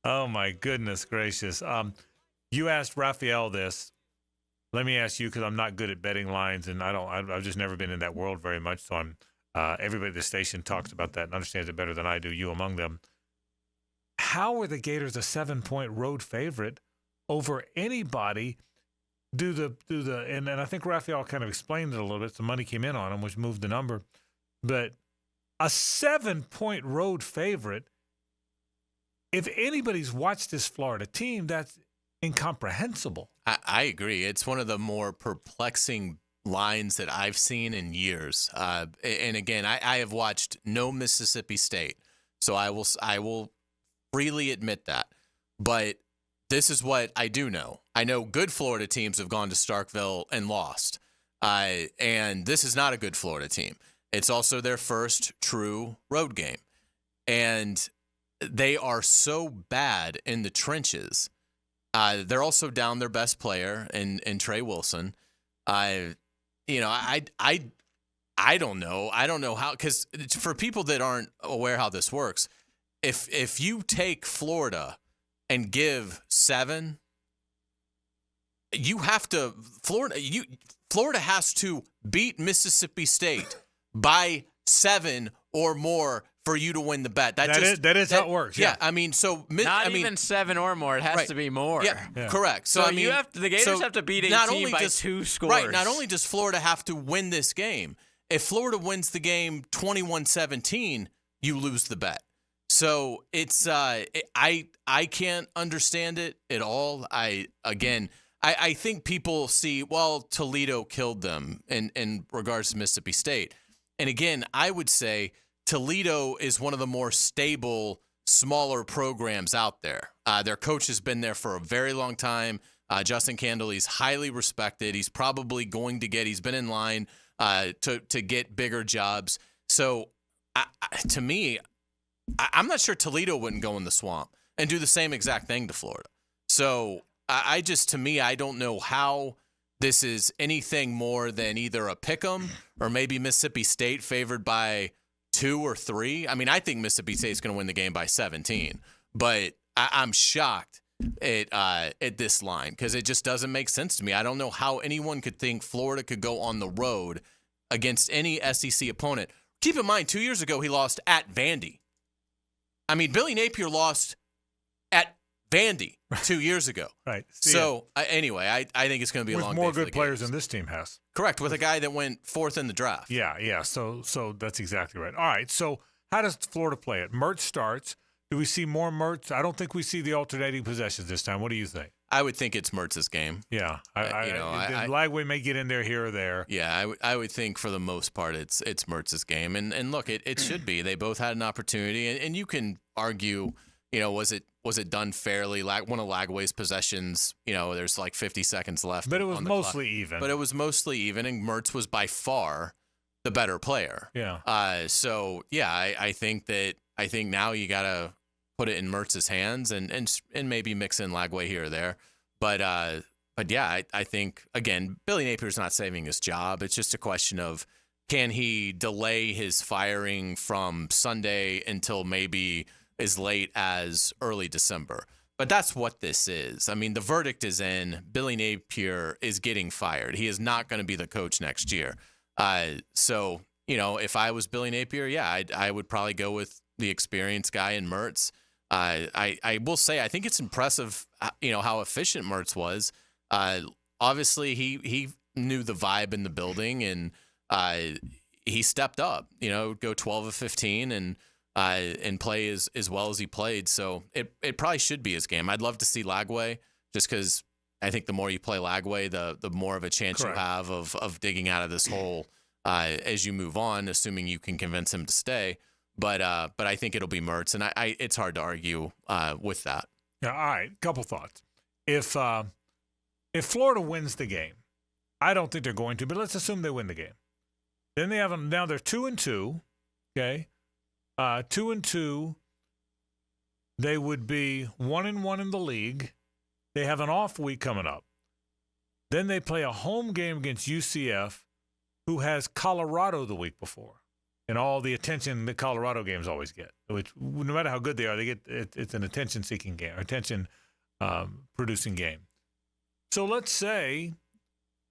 Oh my goodness gracious. You asked Raphael this. Let me ask you because I'm not good at betting lines, and I've just never been in that world very much. So I'm. Everybody at the station talks about that and understands it better than I do. You among them. How are the Gators a 7-point road favorite over anybody? And I think Raphael kind of explained it a little bit. The money came in on them, which moved the number. But a 7-point road favorite, if anybody's watched this Florida team, that's incomprehensible. I agree. It's one of the more perplexing lines that I've seen in years. And again, I have watched no Mississippi State, so I will freely admit that. But this is what I do know. I know good Florida teams have gone to Starkville and lost. And this is not a good Florida team. It's also their first true road game. And they are so bad in the trenches. They're also down their best player in Trey Wilson. I don't know. I don't know how, because for people that aren't aware how this works, if you take Florida and give 7, you have to Florida has to beat Mississippi State by 7 or more for you to win the bet. That is how it works. Yeah. I mean, so even 7 or more. It has to be more. Yeah, correct. So I mean, the Gators have to beat a team by 2 scores. Right. Not only does Florida have to win this game, if Florida wins the game 21-17, you lose the bet. So it's I can't understand it at all. I think people see, well, Toledo killed them in regards to Mississippi State. And again, I would say Toledo is one of the more stable, smaller programs out there. Their coach has been there for a very long time. Justin Candle, he's highly respected. He's probably going to he's been in line to get bigger jobs. So to me, I'm not sure Toledo wouldn't go in the swamp and do the same exact thing to Florida. So I don't know how this is anything more than either a pick'em or maybe Mississippi State favored by 2 or 3. I mean, I think Mississippi State's going to win the game by 17, but I'm shocked at this line because it just doesn't make sense to me. I don't know how anyone could think Florida could go on the road against any SEC opponent. Keep in mind, 2 years ago, he lost at Vandy. I mean, Billy Napier lost at Vandy 2 years ago. Right. So, anyway, I think it's going to be a long day with more for the good players Gators than this team has. Correct, with a guy that went 4th in the draft. Yeah. So that's exactly right. All right, so how does Florida play it? Mertz starts. Do we see more Mertz? I don't think we see the alternating possessions this time. What do you think? I would think it's Mertz's game. Yeah. Lagway may get in there here or there. Yeah, I would think for the most part it's Mertz's game. And look, it should be. They both had an opportunity. And you can argue, was it done fairly? One of Lagway's possessions, there's like 50 seconds left. But it was mostly clock. even. But it was mostly even, and Mertz was by far the better player. Yeah. I think now you got to put it in Mertz's hands and maybe mix in Lagway here or there. But yeah, I think, again, Billy Napier's not saving his job. It's just a question of, can he delay his firing from Sunday until maybe as late as early December? But that's what this is. I mean, the verdict is in. Billy Napier is getting fired. He is not going to be the coach next year. So, if I was Billy Napier, yeah, I would probably go with the experienced guy in Mertz. I will say, I think it's impressive, how efficient Mertz was. Obviously, he knew the vibe in the building, and he stepped up. Go 12 of 15 and play as well as he played. So it probably should be his game. I'd love to see Lagway, just because I think the more you play Lagway, the more of a chance Correct. you have of digging out of this hole as you move on, assuming you can convince him to stay. But I think it'll be Mertz, and it's hard to argue with that. Yeah. All right. Couple thoughts. If Florida wins the game, I don't think they're going to, but let's assume they win the game. Then they have them now. They're 2-2. Okay. 2-2. They would be 1-1 in the league. They have an off week coming up. Then they play a home game against UCF, who has Colorado the week before. and all the attention that Colorado games always get. Which, no matter how good they are, they get it's an attention-seeking game, or attention-producing game. So let's say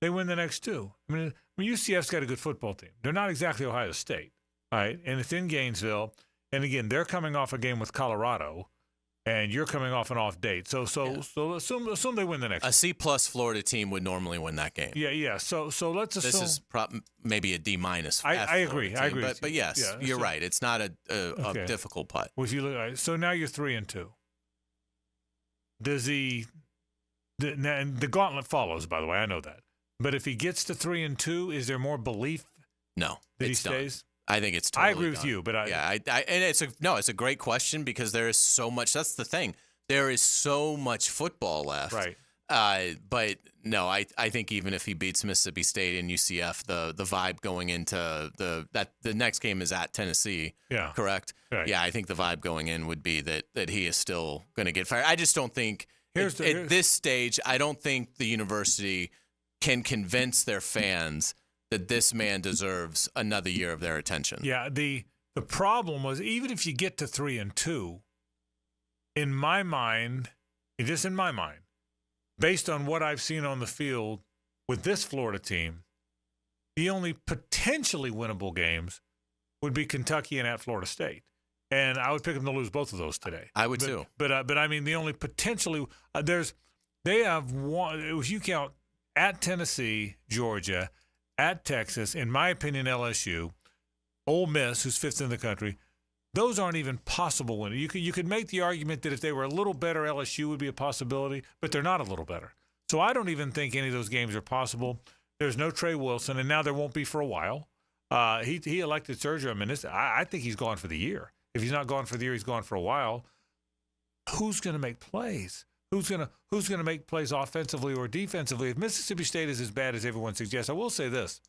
they win the next two. I mean, UCF's got a good football team. They're not exactly Ohio State, right? And it's in Gainesville. And again, they're coming off a game with Colorado, and you're coming off an off date. So assume they win the next. A C+ Florida team would normally win that game. Yeah. So let's assume this is maybe a D-. I agree. I agree. But yes, you're right. It's not a difficult putt. Well, if you look, so now you're 3-2. Does he? And the gauntlet follows. By the way, I know that. But if he gets to 3-2, is there more belief? No, that he stays. Done. I think it's totally I agree with done. you, but and it's a great question because there is so much. That's the thing. There is so much football left. Right. But no, I think even if he beats Mississippi State and UCF, the vibe going into the next game is at Tennessee. Yeah. Correct. Right. Yeah, I think the vibe going in would be that he is still going to get fired. I just don't think at this stage. I don't think the university can convince their fans that this man deserves another year of their attention. Yeah, the problem was, even if you get to 3-2, in my mind, just in my mind, based on what I've seen on the field with this Florida team, the only potentially winnable games would be Kentucky and at Florida State. And I would pick them to lose both of those today. I would too. But I mean, the only potentially they have one. If you count at Tennessee, Georgia, at Texas, in my opinion, LSU, Ole Miss, who's 5th in the country, those aren't even possible winners. You could make the argument that if they were a little better, LSU would be a possibility, but they're not a little better. So I don't even think any of those games are possible. There's no Trey Wilson, and now there won't be for a while. He elected surgery. I mean, I think he's gone for the year. If he's not gone for the year, he's gone for a while. Who's going to make plays? Who's going to make plays offensively or defensively? If Mississippi State is as bad as everyone suggests, I will say this,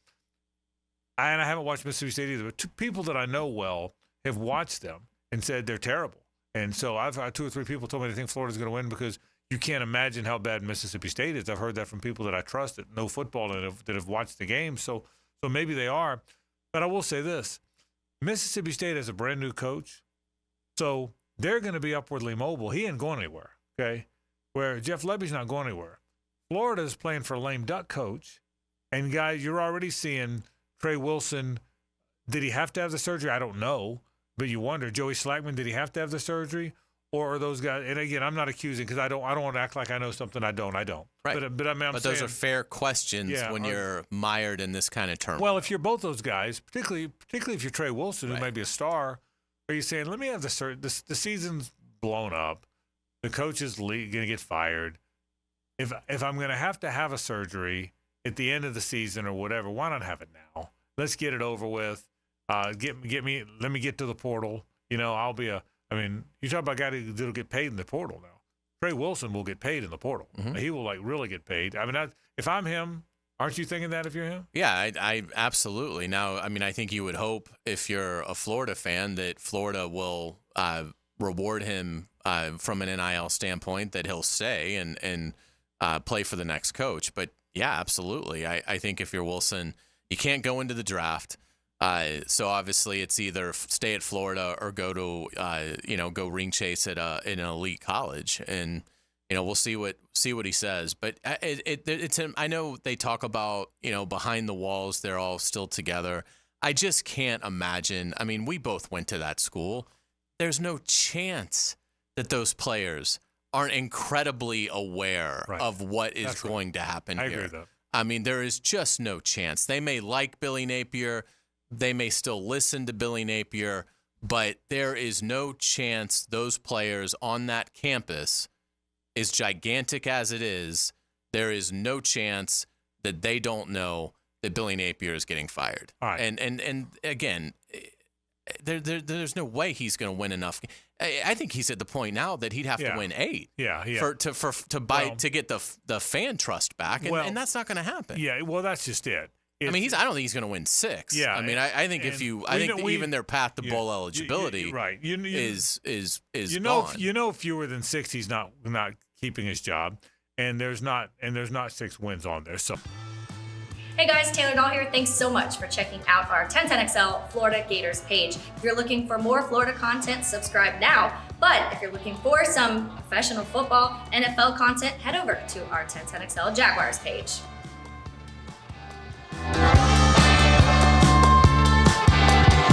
and I haven't watched Mississippi State either, but two people that I know well have watched them and said they're terrible. And so I've had 2 or 3 people told me they think Florida's going to win because you can't imagine how bad Mississippi State is. I've heard that from people that I trust that know football and that have watched the game. So maybe they are. But I will say this, Mississippi State has a brand new coach, so they're going to be upwardly mobile. He ain't going anywhere, okay? Where Jeff Lebby's not going anywhere. Florida's playing for a lame duck coach. And, guys, you're already seeing Trey Wilson. Did he have to have the surgery? I don't know. But you wonder, Joey Slackman, did he have to have the surgery? Or are those guys – and, again, I'm not accusing because I don't want to act like I know something I don't. Right. But I'm those saying, are fair questions when you're mired in this kind of turmoil. Well, if you're both those guys, particularly if you're Trey Wilson, who might be a star, are you saying, let me have the season's blown up. The coach is going to get fired. If I'm going to have a surgery at the end of the season or whatever, why not have it now? Let's get it over with. Let me get to the portal. You know, you talk about a guy that'll get paid in the portal now. Trey Wilson will get paid in the portal. Mm-hmm. He will really get paid. I mean, if I'm him, aren't you thinking that if you're him? Yeah, I absolutely. Now, I mean, I think you would hope if you're a Florida fan that Florida will reward him from an NIL standpoint, that he'll stay and play for the next coach. But yeah, absolutely. I think if you're Wilson, you can't go into the draft. So obviously it's either stay at Florida or go to go ring chase at an elite college, and we'll see what he says. But it's I know they talk about behind the walls they're all still together. I just can't imagine. I mean, we both went to that school. There's no chance that those players aren't incredibly aware of what is going to happen here. I agree with that. I mean, there is just no chance. They may like Billy Napier. They may still listen to Billy Napier, but there is no chance those players on that campus, as gigantic as it is, there is no chance that they don't know that Billy Napier is getting fired. All right. And again, there's no way he's going to win enough. I think he's at the point now that he'd have to win 8. Yeah. To get the fan trust back, and that's not going to happen. Yeah. Well, that's just it. I mean, I don't think he's going to win 6. Yeah. I mean, I think even their path to bowl eligibility is gone. Fewer than 6, he's not keeping his job, and there's not 6 wins on there. So Hey guys, Taylor Dahl here. Thanks so much for checking out our 1010XL Florida Gators page. If you're looking for more Florida content, subscribe now. But if you're looking for some professional football, NFL content, head over to our 1010XL Jaguars page.